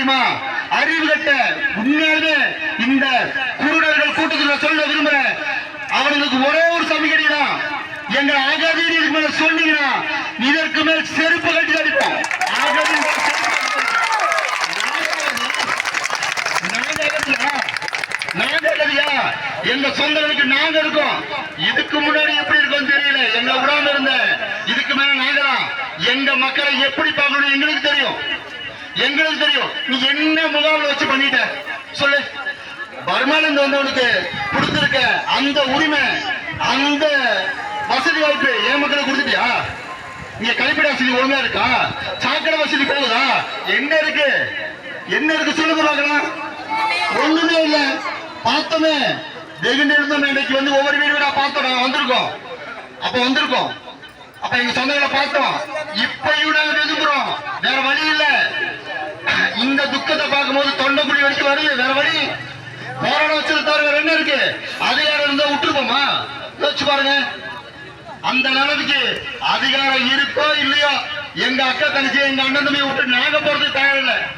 தெரியுமா? அறிவு கட்ட உண்மையாலுமே இந்த குருடர்கள் கூட்டத்தில் சொல்ல விரும்புறேன். அவர்களுக்கு ஒரே ஒரு சமிக்கடினா, எங்க அகதிக்கு மேல சொன்னீங்கன்னா இதற்கு மேல் செருப்பு கட்டி அடிப்போம். எங்க சொந்தங்களுக்கு நாங்க இருக்கோம். இதுக்கு முன்னாடி எப்படி இருக்கும் தெரியல, எங்க விடாம இருந்த இதுக்கு மேல நாங்க தான். எங்க மக்களை எப்படி பார்க்கணும் எங்களுக்கு தெரியும், எங்களுக்கு தெரியும். நீ என்ன முகாமில் வச்சு பண்ணிட்ட சொல்லு. பர்மால இருந்து வந்தவனுக்கு கொடுத்திருக்க அந்த உரிமை, அந்த வசதி வாய்ப்பு என் மக்களுக்கு கொடுத்துட்டியா? இங்க கழிப்பிட வசதி ஒழுங்கா இருக்கா? சாக்கடை வசதி போகுதா? என்ன இருக்கு, என்ன இருக்கு சொல்லுங்க பார்க்கலாம். ஒண்ணுமே இல்ல. பார்த்தோமே, வெகுண்டு இருந்தோம். இன்னைக்கு வந்து ஒவ்வொரு வீடு வீடா பார்த்தோம். நாங்க வந்திருக்கோம், அப்ப வந்திருக்கோம், அப்ப எங்க சொந்தங்களை பார்த்தோம். இப்பயும் நாங்க எதிர்க்கிறோம், வேற வழி இல்ல. இந்த துக்கத்தை பார்க்கும்போது தொண்டைக்குடி வரைக்கும் வருது. வேற வழி போராட வச்சது தவிர வேற என்ன இருக்கு? அதிகாரம் இருந்தா விட்டுருப்போமா? யோசிச்சு பாருங்க. அந்த நிலைமைக்கு அதிகாரம் இருக்கோ இல்லையோ, எங்க அக்கா தங்கச்சி எங்க அண்ணன் தம்பி விட்டு நாங்க போறதுக்கு தயாரில்லை.